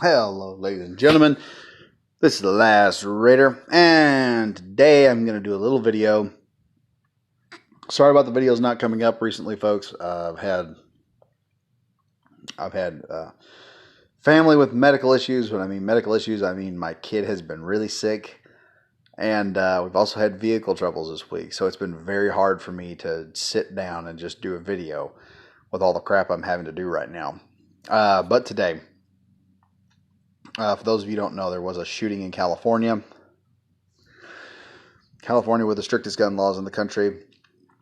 Hello, ladies and gentlemen. This is the Last Raider, and today I'm going to do a little video. Sorry about the videos not coming up recently, folks. I've had family with medical issues. When I mean medical issues, I mean my kid has been really sick, and we've also had vehicle troubles this week. So it's been very hard for me to sit down and just do a video with all the crap I'm having to do right now. But today, for those of you who don't know, there was a shooting in California. California with the strictest gun laws in the country.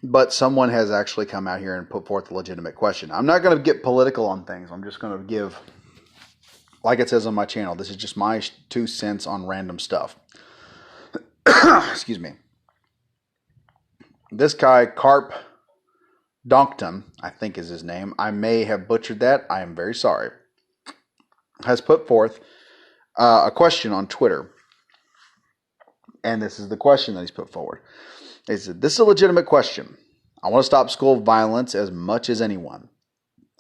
But someone has actually come out here and put forth a legitimate question. I'm not going to get political on things. I'm just going to give, like it says on my channel, this is just my 2 cents on random stuff. Excuse me. This guy, Carpe Donktum, I think is his name. I may have butchered that. I am very sorry. Has put forth a question on Twitter. And this is the question that he's put forward. He said, this is a legitimate question. I want to stop school violence as much as anyone.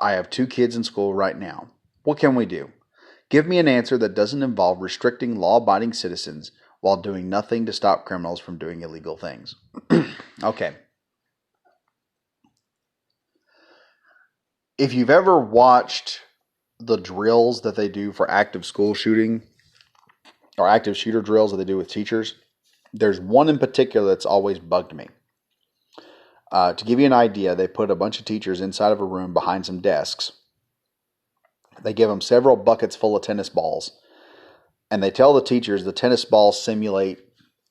I have 2 kids in school right now. What can we do? Give me an answer that doesn't involve restricting law-abiding citizens while doing nothing to stop criminals from doing illegal things. Okay. If you've ever watched the drills that they do for active school shooting, or active shooter drills that they do with teachers, there's one in particular that's always bugged me. To give you an idea, they put a bunch of teachers inside of a room behind some desks. They give them several buckets full of tennis balls. And they tell the teachers the tennis balls simulate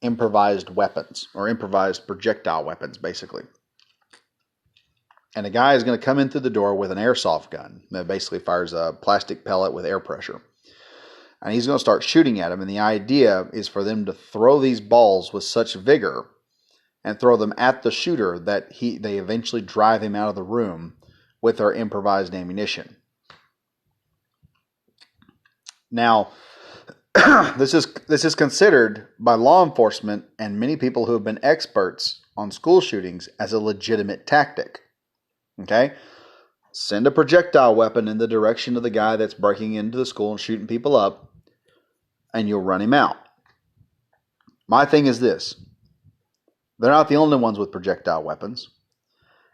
improvised weapons, or improvised projectile weapons, basically. And a guy is going to come in through the door with an airsoft gun that basically fires a plastic pellet with air pressure. And he's going to start shooting at them. And the idea is for them to throw these balls with such vigor and throw them at the shooter that they eventually drive him out of the room with their improvised ammunition. Now, this is considered by law enforcement and many people who have been experts on school shootings as a legitimate tactic. Okay? Send a projectile weapon in the direction of the guy that's breaking into the school and shooting people up, and you'll run him out. My thing is this. They're not the only ones with projectile weapons.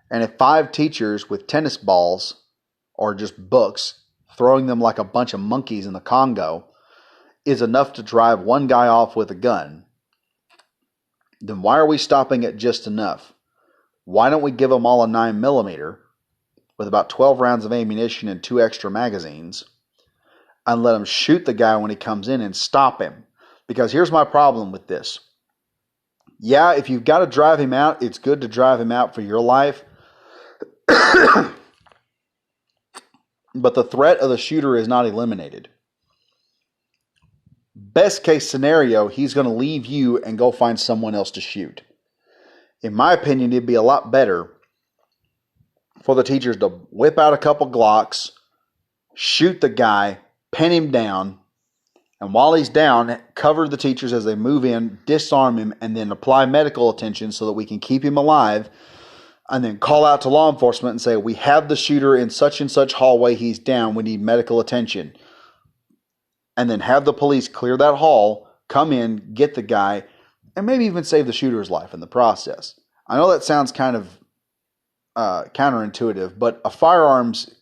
And if 5 teachers with tennis balls, or just books, throwing them like a bunch of monkeys in the Congo, is enough to drive one guy off with a gun, then why are we stopping at just enough? Why don't we give them all a 9mm with about 12 rounds of ammunition and 2 extra magazines and let them shoot the guy when he comes in and stop him? Because here's my problem with this. Yeah, if you've got to drive him out, it's good to drive him out for your life. But the threat of the shooter is not eliminated. Best case scenario, he's going to leave you and go find someone else to shoot. In my opinion, it'd be a lot better for the teachers to whip out a couple Glocks, shoot the guy, pin him down, and while he's down, cover the teachers as they move in, disarm him, and then apply medical attention so that we can keep him alive, and then call out to law enforcement and say, we have the shooter in such and such hallway, he's down, we need medical attention. And then have the police clear that hall, come in, get the guy, and maybe even save the shooter's life in the process. I know that sounds kind of counterintuitive, but a firearm's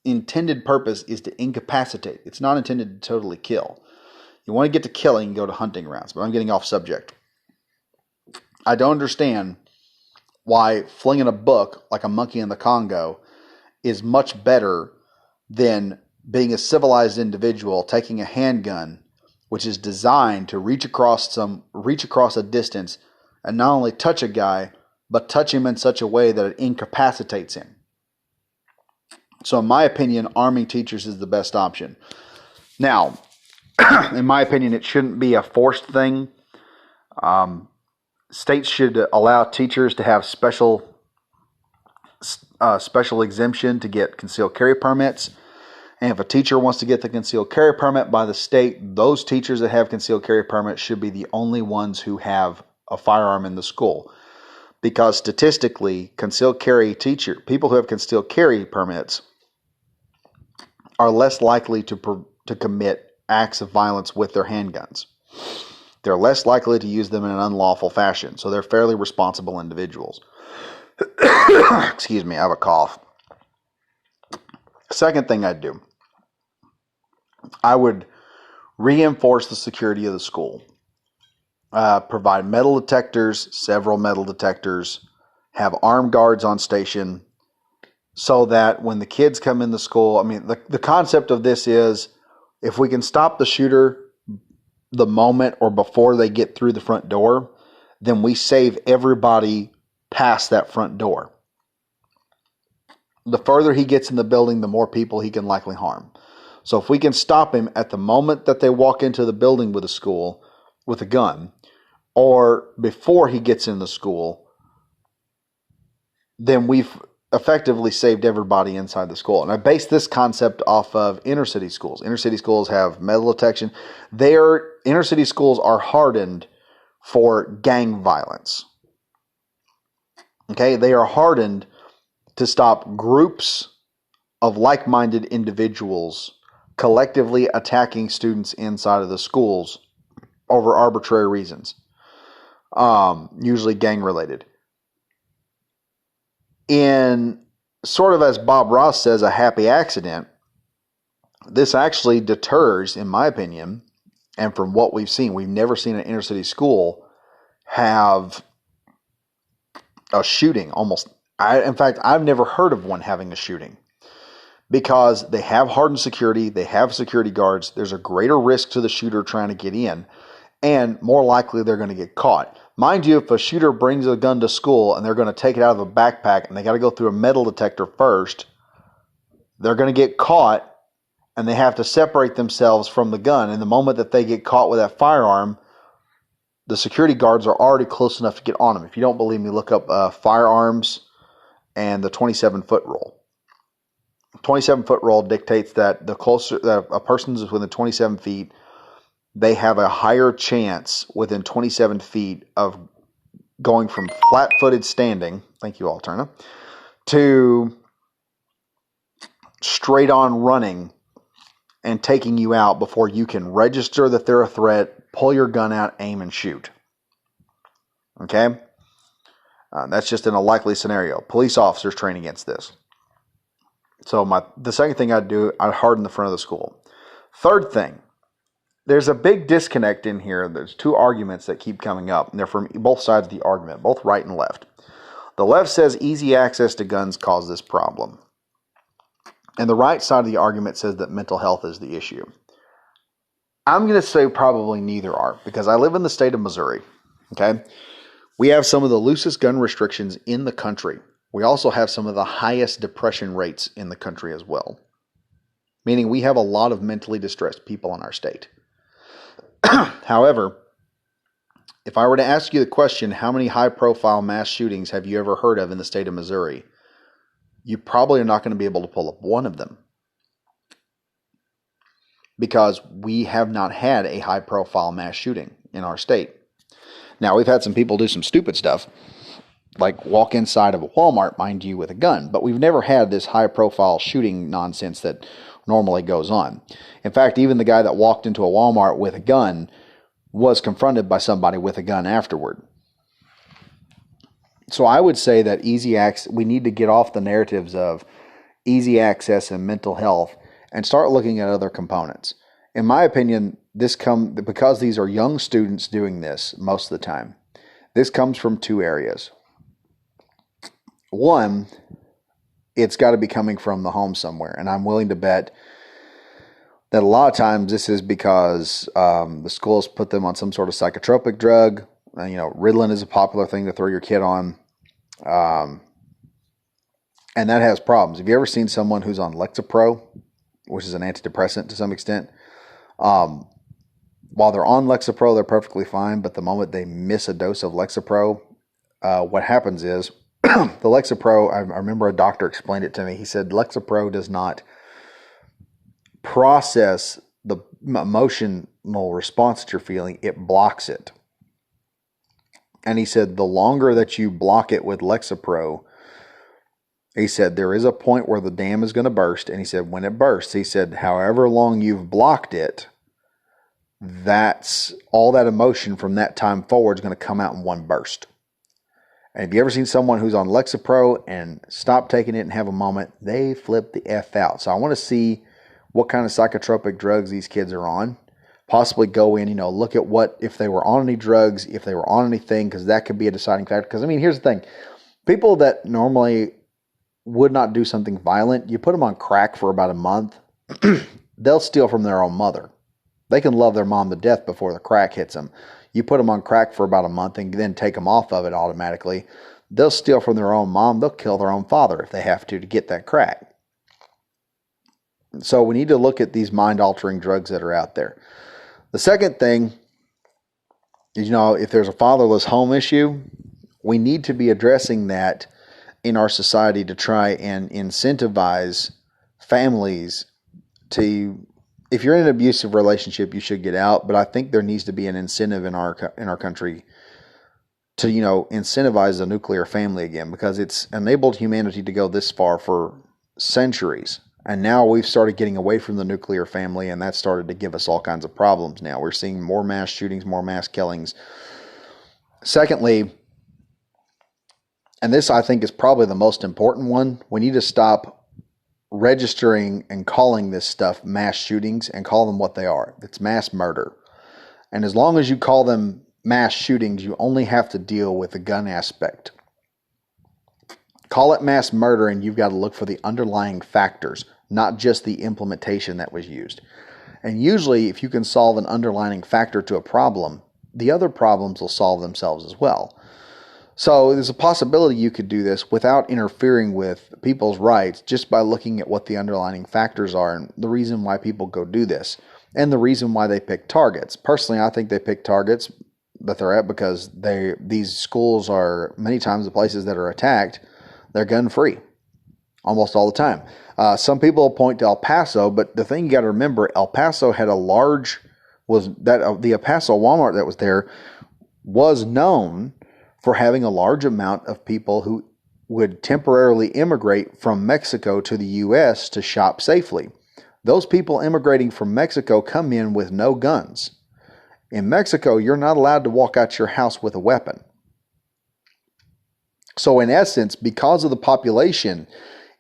intended purpose is to incapacitate. It's not intended to totally kill. You want to get to killing, go to hunting rounds, but I'm getting off subject. I don't understand why flinging a book like a monkey in the Congo is much better than being a civilized individual taking a handgun, which is designed to reach across a distance and not only touch a guy, but touch him in such a way that it incapacitates him. So in my opinion, arming teachers is the best option. Now, in my opinion, it shouldn't be a forced thing. States should allow teachers to have special exemption to get concealed carry permits. And if a teacher wants to get the concealed carry permit by the state, those teachers that have concealed carry permits should be the only ones who have a firearm in the school. Because statistically, people who have concealed carry permits are less likely to to commit acts of violence with their handguns. They're less likely to use them in an unlawful fashion, so they're fairly responsible individuals. Excuse me, I have a cough. Second thing I'd do, I would reinforce the security of the school. Provide metal detectors, several metal detectors, have armed guards on station, so that when the kids come in the school, I mean, the concept of this is if we can stop the shooter the moment or before they get through the front door, then we save everybody past that front door. The further he gets in the building, the more people he can likely harm. So if we can stop him at the moment that they walk into the building with a school with a gun, or before he gets in the school, then we've effectively saved everybody inside the school. And I base this concept off of inner city schools. Inner city schools have metal detection. Inner city schools are hardened for gang violence. Okay, they are hardened to stop groups of like-minded individuals collectively attacking students inside of the schools over arbitrary reasons, usually gang-related. In sort of, as Bob Ross says, a happy accident, this actually deters, in my opinion, and from what we've seen, we've never seen an inner city school have a shooting. In fact, I've never heard of one having a shooting, because they have hardened security, they have security guards, there's a greater risk to the shooter trying to get in, and more likely they're going to get caught. Mind you, if a shooter brings a gun to school and they're going to take it out of a backpack and they got to go through a metal detector first, they're going to get caught and they have to separate themselves from the gun. And the moment that they get caught with that firearm, the security guards are already close enough to get on them. If you don't believe me, look up firearms and the 27-foot rule. 27-foot rule dictates that the closer a person is within 27 feet, they have a higher chance within 27 feet of going from flat-footed standing, thank you, Alterna, to straight-on running and taking you out before you can register that they're a threat, pull your gun out, aim, and shoot. Okay? That's just in a likely scenario. Police officers train against this. So the second thing I'd do, I'd harden the front of the school. Third thing, there's a big disconnect in here. There's two arguments that keep coming up, and they're from both sides of the argument, both right and left. The left says easy access to guns cause this problem. And the right side of the argument says that mental health is the issue. I'm going to say probably neither are, because I live in the state of Missouri. Okay? We have some of the loosest gun restrictions in the country. We also have some of the highest depression rates in the country as well. Meaning we have a lot of mentally distressed people in our state. However, if I were to ask you the question, how many high-profile mass shootings have you ever heard of in the state of Missouri? You probably are not going to be able to pull up one of them, because we have not had a high-profile mass shooting in our state. Now, we've had some people do some stupid stuff, like walk inside of a Walmart, mind you, with a gun, but we've never had this high-profile shooting nonsense that normally goes on. In fact, even the guy that walked into a Walmart with a gun was confronted by somebody with a gun afterward. So I would say that we need to get off the narratives of easy access and mental health and start looking at other components. In my opinion, because these are young students doing this most of the time, this comes from two areas. One, it's got to be coming from the home somewhere, and I'm willing to bet that a lot of times this is because the schools put them on some sort of psychotropic drug. Ritalin is a popular thing to throw your kid on, and that has problems. Have you ever seen someone who's on Lexapro, which is an antidepressant to some extent? While they're on Lexapro, they're perfectly fine, but the moment they miss a dose of Lexapro, what happens is the Lexapro, I remember a doctor explained it to me. He said Lexapro does not process the emotional response that you're feeling. It blocks it. And he said the longer that you block it with Lexapro, He said there is a point where the dam is going to burst, and he said when it bursts, he said however long you've blocked it, that's all that emotion from that time forward is going to come out in one burst. And have you ever seen someone who's on Lexapro and stop taking it and have a moment? They flip the F out. So I want to see what kind of psychotropic drugs these kids are on. Possibly go in, look at what, if they were on any drugs, if they were on anything, because that could be a deciding factor. Because, here's the thing. People that normally would not do something violent, you put them on crack for about a month, they'll steal from their own mother. They can love their mom to death before the crack hits them. You put them on crack for about a month and then take them off of it automatically. They'll steal from their own mom. They'll kill their own father if they have to get that crack. So we need to look at these mind-altering drugs that are out there. The second thing is, if there's a fatherless home issue, we need to be addressing that in our society to try and incentivize families to, if you're in an abusive relationship, you should get out. But I think there needs to be an incentive in our country to, incentivize the nuclear family again, because it's enabled humanity to go this far for centuries. And now we've started getting away from the nuclear family, and that started to give us all kinds of problems now. We're seeing more mass shootings, more mass killings. Secondly, and this I think is probably the most important one, we need to stop registering and calling this stuff mass shootings and call them what they are. It's mass murder. And as long as you call them mass shootings, you only have to deal with the gun aspect. Call it mass murder, and you've got to look for the underlying factors, not just the implementation that was used. And usually, if you can solve an underlying factor to a problem, the other problems will solve themselves as well. So there's a possibility you could do this without interfering with people's rights, just by looking at what the underlying factors are and the reason why people go do this, and the reason why they pick targets. Personally, I think they pick targets that they're at because these schools are many times the places that are attacked. They're gun-free almost all the time. Some people point to El Paso, but the thing you got to remember, El Paso had the El Paso Walmart that was there was known for having a large amount of people who would temporarily immigrate from Mexico to the U.S. to shop safely. Those people immigrating from Mexico come in with no guns. In Mexico, you're not allowed to walk out your house with a weapon. So in essence, because of the population,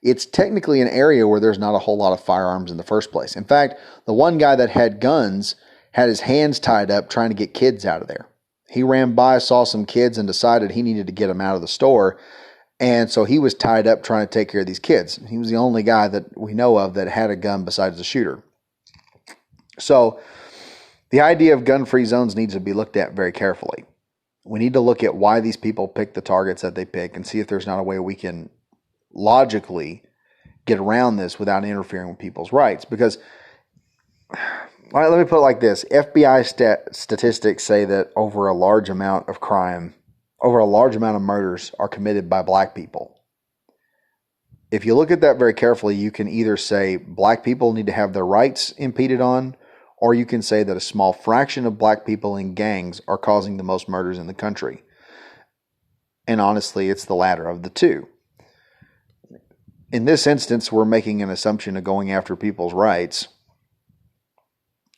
it's technically an area where there's not a whole lot of firearms in the first place. In fact, the one guy that had guns had his hands tied up trying to get kids out of there. He ran by, saw some kids, and decided he needed to get them out of the store. And so he was tied up trying to take care of these kids. He was the only guy that we know of that had a gun besides the shooter. So the idea of gun-free zones needs to be looked at very carefully. We need to look at why these people pick the targets that they pick and see if there's not a way we can logically get around this without interfering with people's rights. Because, let me put it like this. FBI statistics say that over a large amount of crime, over a large amount of murders are committed by black people. If you look at that very carefully, you can either say black people need to have their rights impeded on, or you can say that a small fraction of black people in gangs are causing the most murders in the country. And honestly, it's the latter of the two. In this instance, we're making an assumption of going after people's rights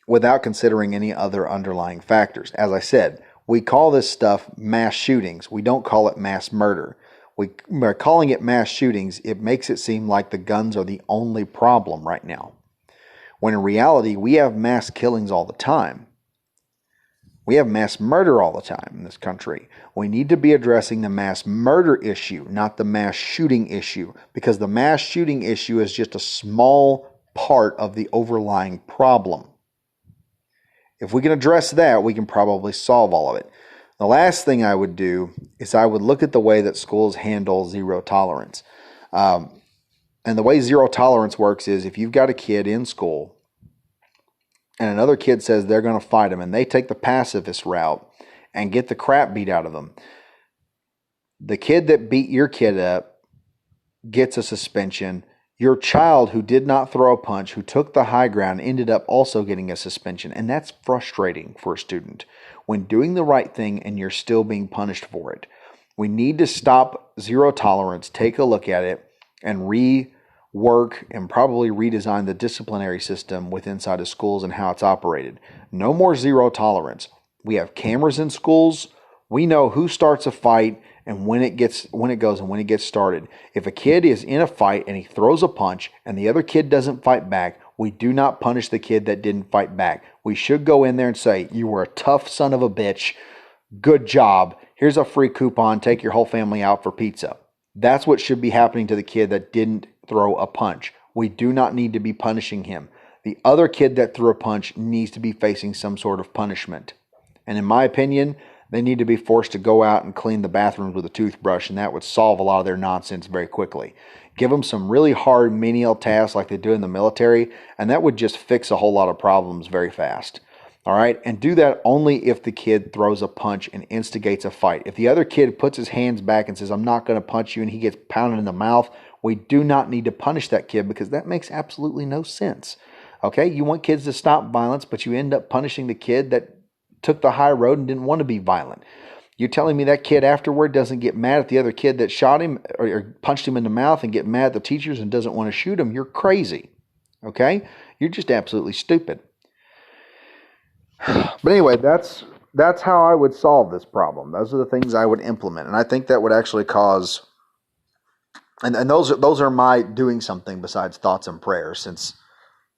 without considering any other underlying factors. As I said, we call this stuff mass shootings. We don't call it mass murder. By calling it mass shootings, it makes it seem like the guns are the only problem right now, when in reality, we have mass killings all the time. We have mass murder all the time in this country. We need to be addressing the mass murder issue, not the mass shooting issue, because the mass shooting issue is just a small part of the overlying problem. If we can address that, we can probably solve all of it. The last thing I would do is I would look at the way that schools handle zero tolerance. And the way zero tolerance works is if you've got a kid in school and another kid says they're going to fight him and they take the pacifist route and get the crap beat out of them, the kid that beat your kid up gets a suspension. Your child who did not throw a punch, who took the high ground, ended up also getting a suspension. And that's frustrating for a student when doing the right thing and you're still being punished for it. We need to stop zero tolerance, take a look at it, and rework and probably redesign the disciplinary system within inside of schools and how it's operated. No more zero tolerance. We have cameras in schools. We know who starts a fight and when it goes and when it gets started. If a kid is in a fight and he throws a punch and the other kid doesn't fight back, we do not punish the kid that didn't fight back. We should go in there and say, you were a tough son of a bitch. Good job. Here's a free coupon. Take your whole family out for pizza. That's what should be happening to the kid that didn't throw a punch. We do not need to be punishing him. The other kid that threw a punch needs to be facing some sort of punishment. And in my opinion, they need to be forced to go out and clean the bathrooms with a toothbrush, and that would solve a lot of their nonsense very quickly. Give them some really hard menial tasks like they do in the military, and that would just fix a whole lot of problems very fast. All right? And do that only if the kid throws a punch and instigates a fight. If the other kid puts his hands back and says, I'm not going to punch you, and he gets pounded in the mouth, we do not need to punish that kid because that makes absolutely no sense. Okay? You want kids to stop violence, but you end up punishing the kid that took the high road and didn't want to be violent. You're telling me that kid afterward doesn't get mad at the other kid that shot him or punched him in the mouth and get mad at the teachers and doesn't want to shoot him? You're crazy. Okay? You're just absolutely stupid. But anyway, that's how I would solve this problem. Those are the things I would implement. And I think that would actually cause, and those are my doing something besides thoughts and prayers, since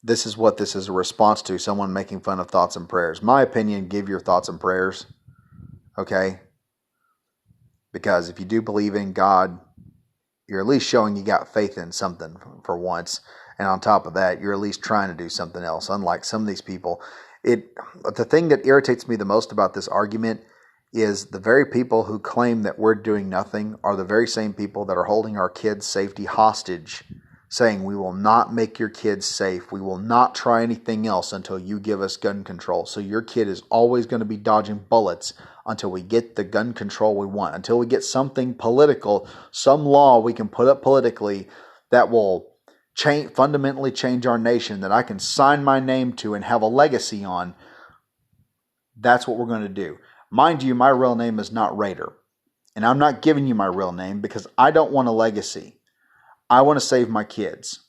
this is what this is a response to, someone making fun of thoughts and prayers. My opinion, give your thoughts and prayers, okay? Because if you do believe in God, you're at least showing you got faith in something for once. And on top of that, you're at least trying to do something else. Unlike some of these people, the thing that irritates me the most about this argument is the very people who claim that we're doing nothing are the very same people that are holding our kids' safety hostage, saying we will not make your kids safe. We will not try anything else until you give us gun control. So your kid is always going to be dodging bullets until we get the gun control we want, until we get something political, some law we can put up politically that will fundamentally change our nation, that I can sign my name to and have a legacy on. That's what we're going to do. Mind you, my real name is not Raider. And I'm not giving you my real name because I don't want a legacy. I want to save my kids,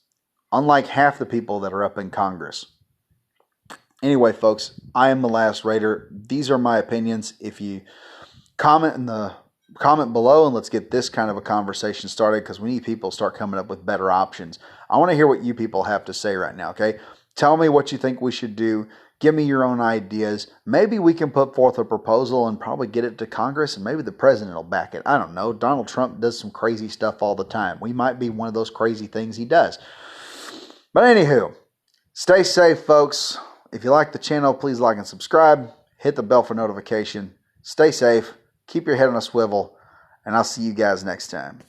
unlike half the people that are up in Congress. Anyway, folks, I am the last Raider. These are my opinions. If you comment below and let's get this kind of a conversation started, because we need people to start coming up with better options. I want to hear what you people have to say right now, okay? Tell me what you think we should do. Give me your own ideas. Maybe we can put forth a proposal and probably get it to Congress, and maybe the president will back it. I don't know. Donald Trump does some crazy stuff all the time. We might be one of those crazy things he does. But anywho, stay safe, folks. If you like the channel, please like and subscribe. Hit the bell for notification. Stay safe. Keep your head on a swivel. And I'll see you guys next time.